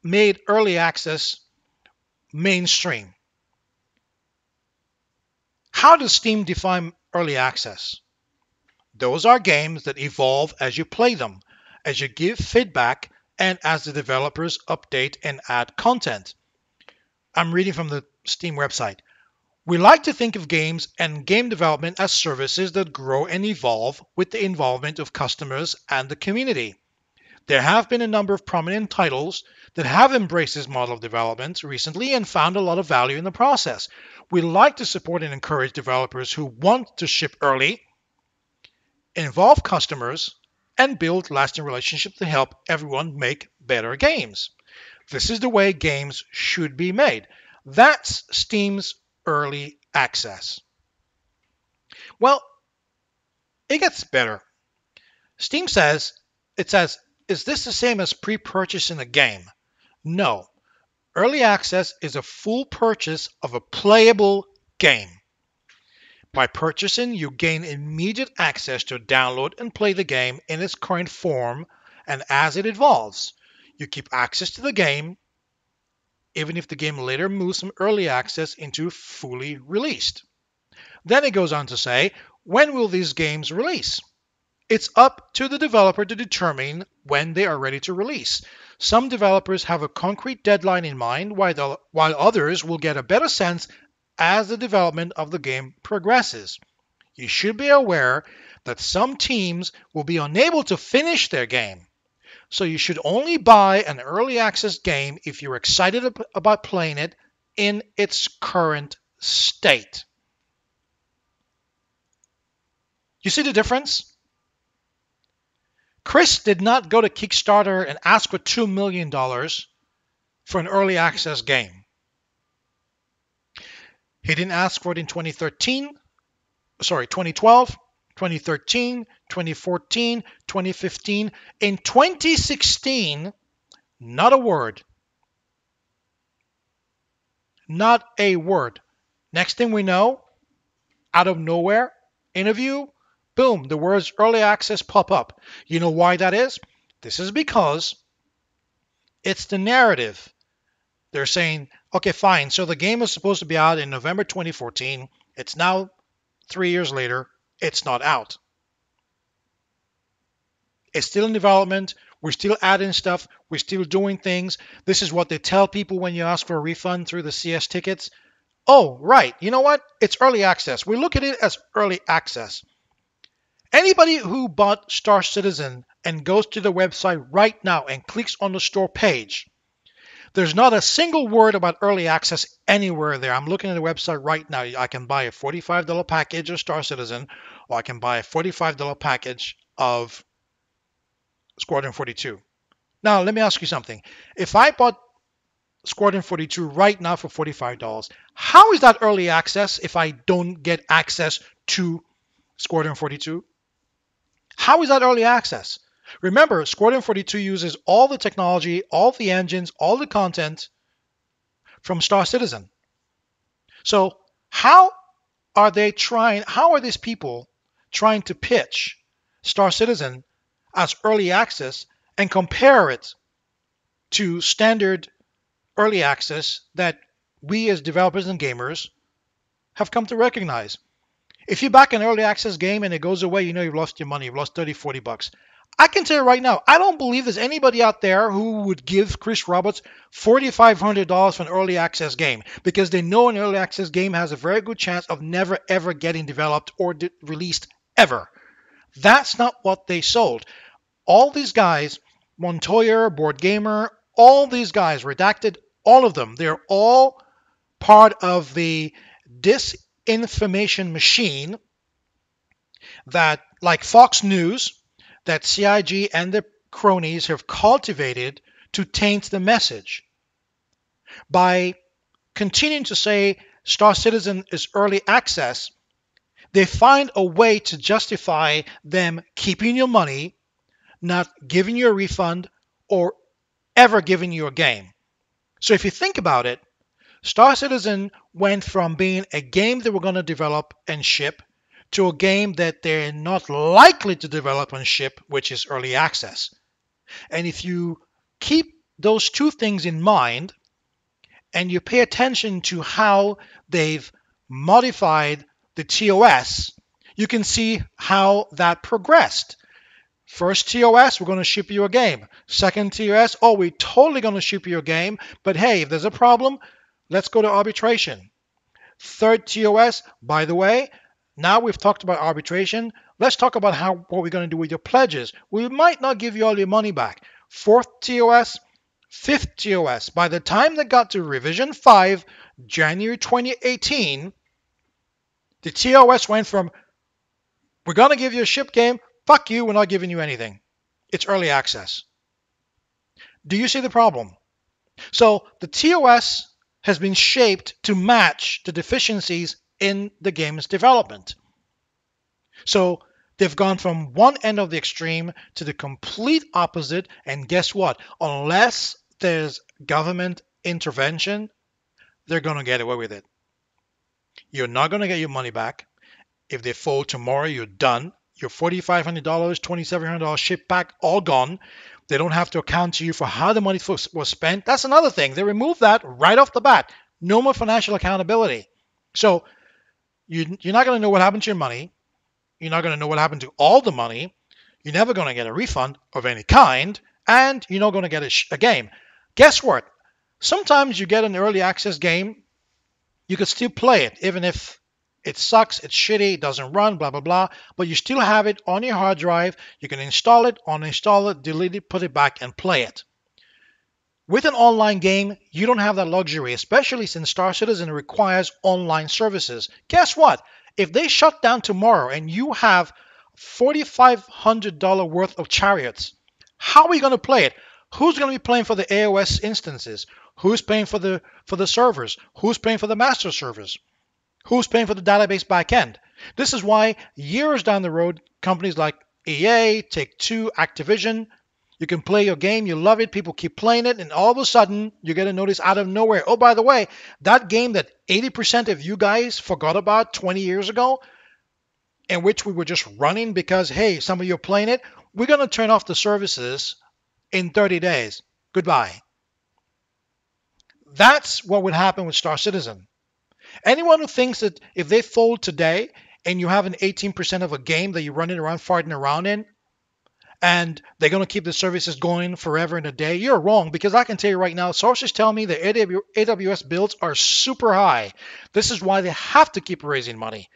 Speaker 1: made early access mainstream. How does Steam define early access? Those are games that evolve as you play them, as you give feedback, and as the developers update and add content. I'm reading from the Steam website. We like to think of games and game development as services that grow and evolve with the involvement of customers and the community. There have been a number of prominent titles that have embraced this model of development recently and found a lot of value in the process. We like to support and encourage developers who want to ship early, involve customers, and build lasting relationships to help everyone make better games. This is the way games should be made. That's Steam's early access. Well, it gets better. Steam says, is this the same as pre-purchasing a game? No. Early access is a full purchase of a playable game. By purchasing, you gain immediate access to download and play the game in its current form, and as it evolves, you keep access to the game even if the game later moves from early access into fully released. Then it goes on to say, when will these games release? It's up to the developer to determine when they are ready to release. Some developers have a concrete deadline in mind, while others will get a better sense as the development of the game progresses. You should be aware that some teams will be unable to finish their game. So you should only buy an early access game if you're excited about playing it in its current state. You see the difference? Chris did not go to Kickstarter and ask for $2 million for an early access game. He didn't ask for it in 2012, 2013, 2014, 2015. In 2016, not a word. Not a word. Next thing we know, out of nowhere, interview, boom, the words early access pop up. You know why that is? This is because it's the narrative. They're saying, okay, fine, so the game was supposed to be out in November 2014. It's now 3 years later. It's not out. It's still in development. We're still adding stuff. We're still doing things. This is what they tell people when you ask for a refund through the CS tickets. Oh, right. You know what? It's early access. We look at it as early access. Anybody who bought Star Citizen and goes to the website right now and clicks on the store page, there's not a single word about early access anywhere there. I'm looking at the website right now. I can buy a $45 package of Star Citizen, or I can buy a $45 package of Squadron 42. Now, let me ask you something. If I bought Squadron 42 right now for $45, how is that early access if I don't get access to Squadron 42? How is that early access? Remember, Squadron 42 uses all the technology, all the engines, all the content from Star Citizen. So how are these people trying to pitch Star Citizen as early access and compare it to standard early access that we as developers and gamers have come to recognize? If you back an early access game and it goes away, you know you've lost your money. You've lost 30, 40 bucks. I can tell you right now, I don't believe there's anybody out there who would give Chris Roberts $4,500 for an early access game, because they know an early access game has a very good chance of never ever getting developed or released ever. That's not what they sold. All these guys, Montoya, Board Gamer, all these guys, Redacted, all of them, they're all part of the information machine that, like Fox News, that CIG and their cronies have cultivated to taint the message. By continuing to say Star Citizen is early access, they find a way to justify them keeping your money, not giving you a refund, or ever giving you a game. So if you think about it, Star Citizen went from being a game they were going to develop and ship to a game that they're not likely to develop and ship, which is early access. And if you keep those two things in mind and you pay attention to how they've modified the TOS, you can see how that progressed. First TOS, we're going to ship you a game. Second TOS, oh, we're totally going to ship you a game, but hey, if there's a problem, let's go to arbitration. Third TOS, by the way, now we've talked about arbitration, let's talk about what we're going to do with your pledges. We might not give you all your money back. Fourth TOS, fifth TOS. By the time they got to revision 5, January 2018, the TOS went from, we're going to give you a ship game, fuck you, we're not giving you anything. It's early access. Do you see the problem? So the TOS has been shaped to match the deficiencies in the game's development. So they've gone from one end of the extreme to the complete opposite, and guess what? Unless there's government intervention, they're going to get away with it. You're not going to get your money back. If they fold tomorrow, you're done. Your $4,500, $2,700 ship back, all gone. They don't have to account to you for how the money was spent. That's another thing. They removed that right off the bat. No more financial accountability. So you're not going to know what happened to your money. You're not going to know what happened to all the money. You're never going to get a refund of any kind. And you're not going to get a game. Guess what? Sometimes you get an early access game. You could still play it, even if it sucks, it's shitty, it doesn't run, blah, blah, blah. But you still have it on your hard drive. You can install it, uninstall it, delete it, put it back, and play it. With an online game, you don't have that luxury, especially since Star Citizen requires online services. Guess what? If they shut down tomorrow and you have $4,500 worth of chariots, how are we going to play it? Who's going to be playing for the AOS instances? Who's paying for the servers? Who's paying for the master servers? Who's paying for the database backend? This is why years down the road, companies like EA, Take-Two, Activision, you can play your game, you love it, people keep playing it, and all of a sudden, you get a notice out of nowhere. Oh, by the way, that game that 80% of you guys forgot about 20 years ago, in which we were just running because, hey, some of you are playing it, we're going to turn off the services in 30 days. Goodbye. That's what would happen with Star Citizen. Anyone who thinks that if they fold today and you have an 18% of a game that you're running around, farting around in, and they're going to keep the services going forever and a day, you're wrong, because I can tell you right now, sources tell me that AWS bills are super high. This is why they have to keep raising money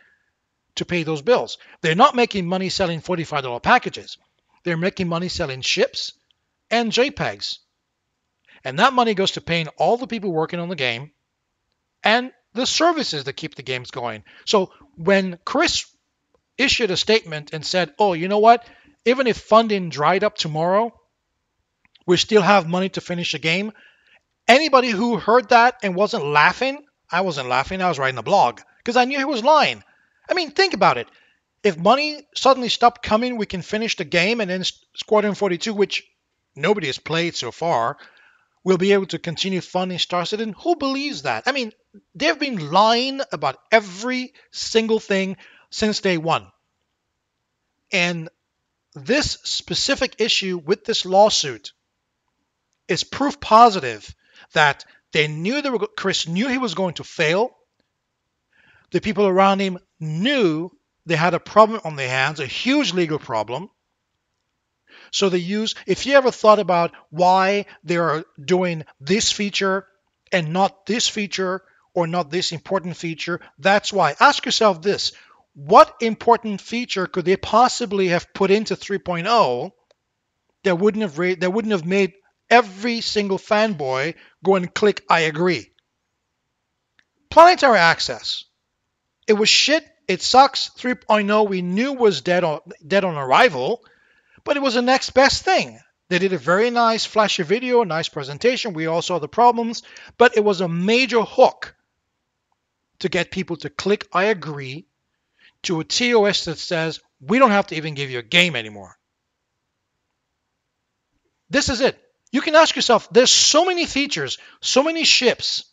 Speaker 1: to pay those bills. They're not making money selling $45 packages. They're making money selling ships and JPEGs. And that money goes to paying all the people working on the game and the services that keep the games going. So when Chris issued a statement and said, oh, you know what? Even if funding dried up tomorrow, we still have money to finish the game. Anybody who heard that and wasn't laughing, I wasn't laughing, I was writing a blog because I knew he was lying. I mean, think about it. If money suddenly stopped coming, we can finish the game, and then Squadron 42, which nobody has played so far, will be able to continue funding Star Citizen. Who believes that? I mean, they've been lying about every single thing since day one. And this specific issue with this lawsuit is proof positive that they knew Chris knew he was going to fail. The people around him knew they had a problem on their hands, a huge legal problem. So they use, if you ever thought about why they are doing this feature and not this feature or not this important feature, that's why. Ask yourself this. What important feature could they possibly have put into 3.0 that wouldn't have made every single fanboy go and click I agree? Planetary access. It was shit. It sucks. 3.0 we knew was dead on arrival, but it was the next best thing. They did a very nice flashy video, a nice presentation. We all saw the problems, but it was a major hook to get people to click I agree to a TOS that says we don't have to even give you a game anymore. This is it. You can ask yourself, there's so many features, so many ships,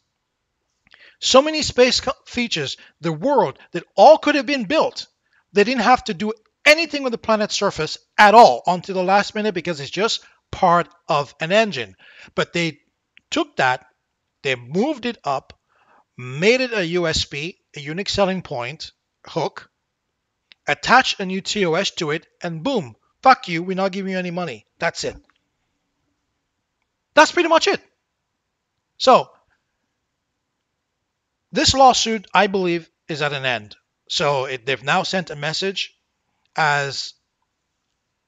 Speaker 1: so many space features, the world that all could have been built. They didn't have to do anything with the planet's surface at all until the last minute because it's just part of an engine. But they took that, they moved it up, made it a USP, a unique selling point hook, attached a new TOS to it, and boom, fuck you, we're not giving you any money. That's it. That's pretty much it. So, this lawsuit, I believe, is at an end. So they've now sent a message, as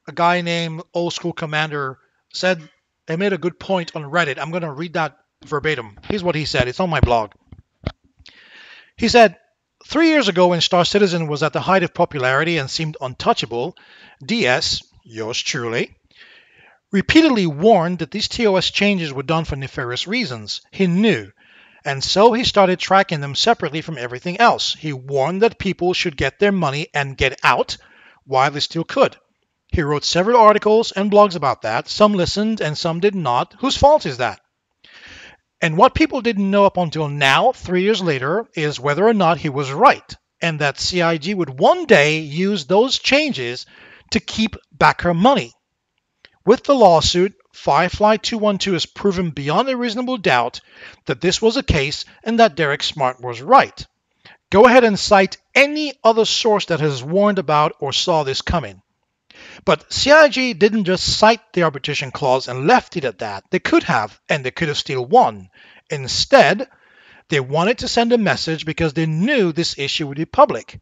Speaker 1: a guy named Old School Commander said. They made a good point on Reddit. I'm going to read that verbatim. Here's what he said. It's on my blog. He said, 3 years ago when Star Citizen was at the height of popularity and seemed untouchable, DS, yours truly, repeatedly warned that these TOS changes were done for nefarious reasons. He knew. And so he started tracking them separately from everything else. He warned that people should get their money and get out while they still could. He wrote several articles and blogs about that. Some listened and some did not. Whose fault is that? And what people didn't know up until now, 3 years later, is whether or not he was right, and that CIG would one day use those changes to keep back her money. With the lawsuit, Firefly 212 has proven beyond a reasonable doubt that this was the case and that Derek Smart was right. Go ahead and cite any other source that has warned about or saw this coming. But CIG didn't just cite the arbitration clause and left it at that. They could have, and they could have still won. Instead, they wanted to send a message because they knew this issue would be public.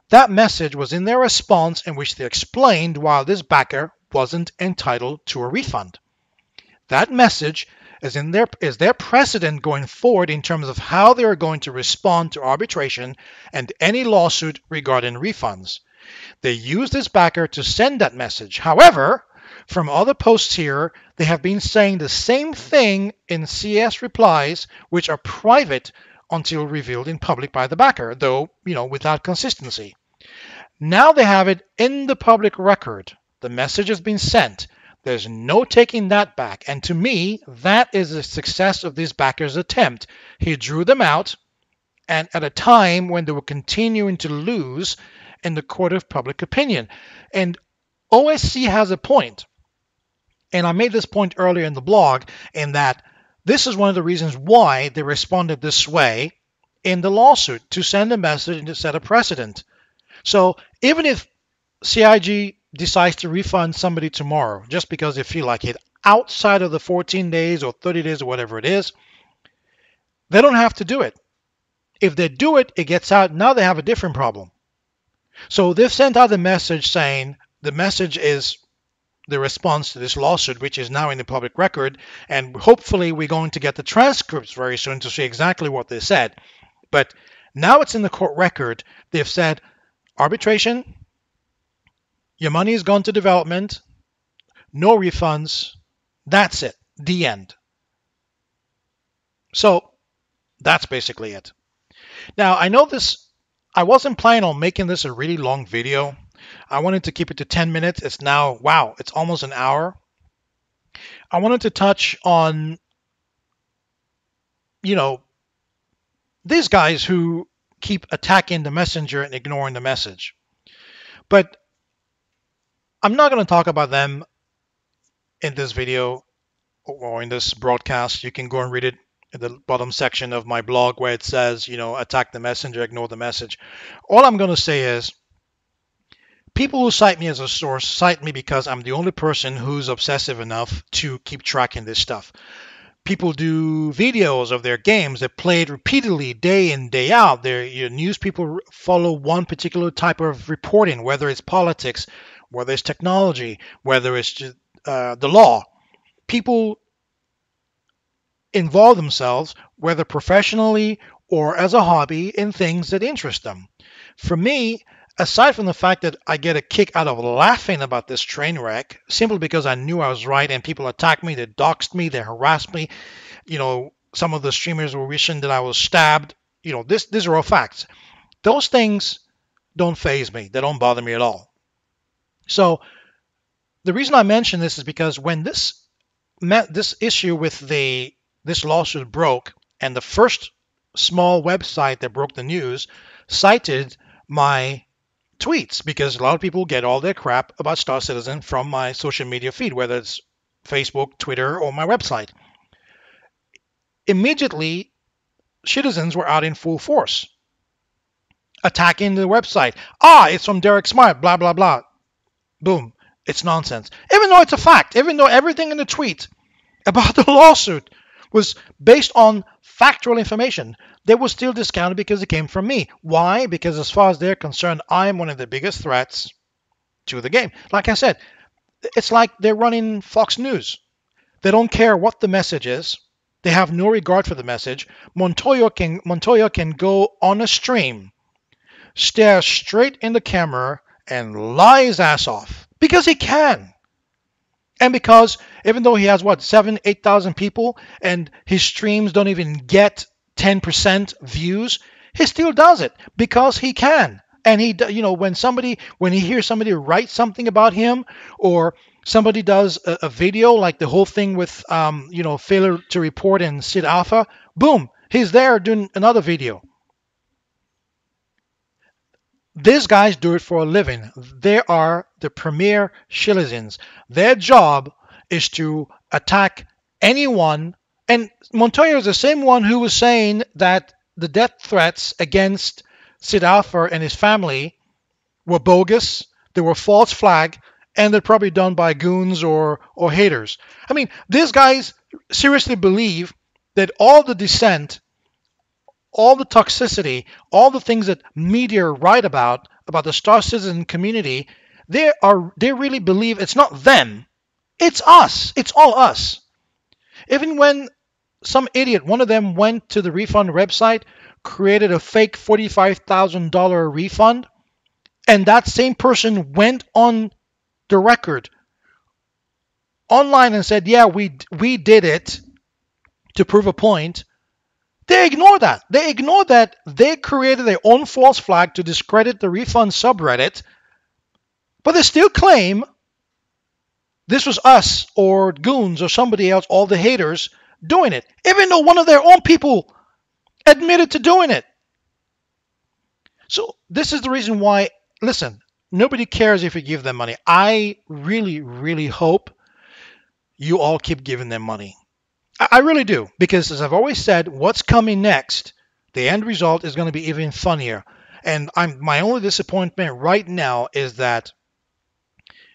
Speaker 1: That message was in their response, in which they explained why this backer wasn't entitled to a refund. That message is their precedent going forward in terms of how they are going to respond to arbitration and any lawsuit regarding refunds. They used this backer to send that message. However, from other posts here, they have been saying the same thing in CS replies, which are private until revealed in public by the backer, though, without consistency. Now they have it in the public record. The message has been sent. There's no taking that back. And to me, that is the success of this backer's attempt. He drew them out, and at a time when they were continuing to lose in the court of public opinion. And OSC has a point. And I made this point earlier in the blog, in that this is one of the reasons why they responded this way in the lawsuit, to send a message and to set a precedent. So even if CIG decides to refund somebody tomorrow just because they feel like it, outside of the 14 days or 30 days or whatever it is, they don't have to do it. If they do it, it gets out. Now they have a different problem. So they've sent out a message saying the message is the response to this lawsuit, which is now in the public record, and hopefully we're going to get the transcripts very soon to see exactly what they said. But now it's in the court record. They've said arbitration, your money has gone to development, no refunds, that's it, the end. So that's basically it. Now, I know I wasn't planning on making this a really long video. I wanted to keep it to 10 minutes. It's now, wow, it's almost an hour. I wanted to touch on, these guys who keep attacking the messenger and ignoring the message. But I'm not going to talk about them in this video or in this broadcast. You can go and read it in the bottom section of my blog where it says, attack the messenger, ignore the message. All I'm going to say is, people who cite me as a source cite me because I'm the only person who's obsessive enough to keep tracking this stuff. People do videos of their games that play it repeatedly day in, day out. News people follow one particular type of reporting, whether it's politics, whether it's technology, whether it's the law. People involve themselves, whether professionally or as a hobby in things that interest them. For me, aside from the fact that I get a kick out of laughing about this train wreck, simply because I knew I was right and people attacked me, they doxed me, they harassed me, some of the streamers were wishing that I was stabbed. These are all facts. Those things don't faze me. They don't bother me at all. So the reason I mention this is because when this issue with this lawsuit broke, and the first small website that broke the news cited my tweets, because a lot of people get all their crap about Star Citizen from my social media feed, whether it's Facebook, Twitter, or my website. Immediately, citizens were out in full force, attacking the website. It's from Derek Smart, blah, blah, blah. Boom. It's nonsense. Even though it's a fact, even though everything in the tweet about the lawsuit was based on factual information, they were still discounted because it came from me. Why? Because as far as they're concerned, I'm one of the biggest threats to the game. Like I said, it's like they're running Fox News. They don't care what the message is. They have no regard for the message. Montoya can go on a stream, stare straight in the camera, and lie his ass off because he can. And because even though he has 8,000 people and his streams don't even get 10% views, he still does it because he can. And when he hears somebody write something about him, or somebody does a video like the whole thing with failure to report in Sid Alpha, boom, he's there doing another video. These guys do it for a living. They are the premier shillizins. Their job is to attack anyone. And Montoya is the same one who was saying that the death threats against Sid Alpha and his family were bogus, they were false flag, and they're probably done by goons or haters. I mean, these guys seriously believe that all the dissent, all the toxicity, all the things that media write about the Star Citizen community, they really believe it's not them, it's us. It's all us. Even when some idiot, one of them, went to the refund website, created a fake $45,000 refund, and that same person went on the record online and said, yeah, we did it to prove a point. They ignore that. They ignore that they created their own false flag to discredit the refund subreddit, but they still claim this was us or goons or somebody else, all the haters, doing it, even though one of their own people admitted to doing it. So this is the reason why, listen, nobody cares if you give them money. I really, really hope you all keep giving them money. I really do, because as I've always said, what's coming next, the end result is going to be even funnier. And my only disappointment right now is that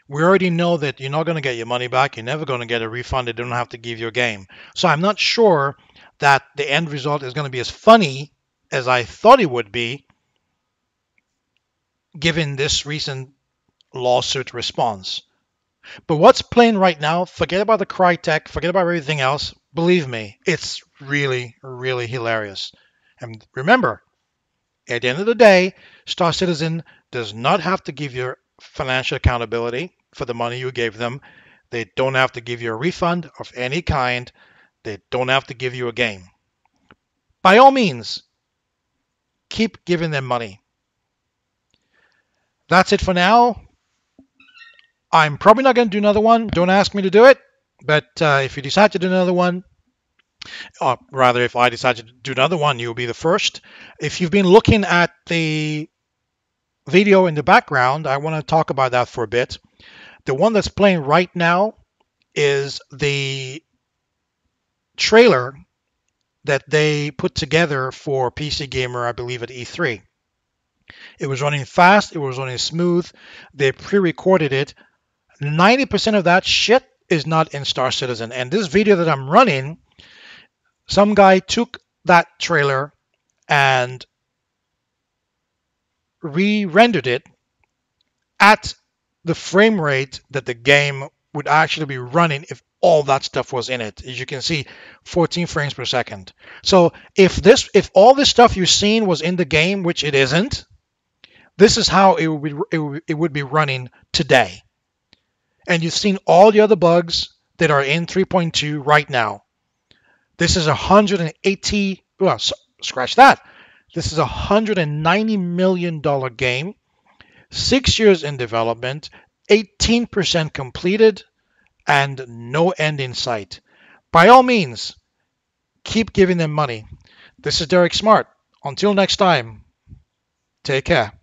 Speaker 1: we already know that you're not going to get your money back. You're never going to get a refund. They don't have to give you a game. So I'm not sure that the end result is going to be as funny as I thought it would be, given this recent lawsuit response. But what's playing right now, forget about the Crytek, forget about everything else. Believe me, it's really, really hilarious. And remember, at the end of the day, Star Citizen does not have to give you financial accountability for the money you gave them. They don't have to give you a refund of any kind. They don't have to give you a game. By all means, keep giving them money. That's it for now. I'm probably not going to do another one. Don't ask me to do it. But if you decide to do another one, or rather, if I decide to do another one, you'll be the first. If you've been looking at the video in the background, I want to talk about that for a bit. The one that's playing right now is the trailer that they put together for PC Gamer, I believe, at E3. It was running fast. It was running smooth. They pre-recorded it. 90% of that shit is not in Star Citizen. And this video that I'm running, some guy took that trailer and re-rendered it at the frame rate that the game would actually be running all that stuff was in it. As you can see, 14 frames per second. So if all this stuff you've seen was in the game, which it isn't, this is how it would be running today. And you've seen all the other bugs that are in 3.2 right now. This is 180, well, scratch that. This is $190 million game, 6 years in development, 18% completed, and no end in sight. By all means, keep giving them money. This is Derek Smart. Until next time, take care.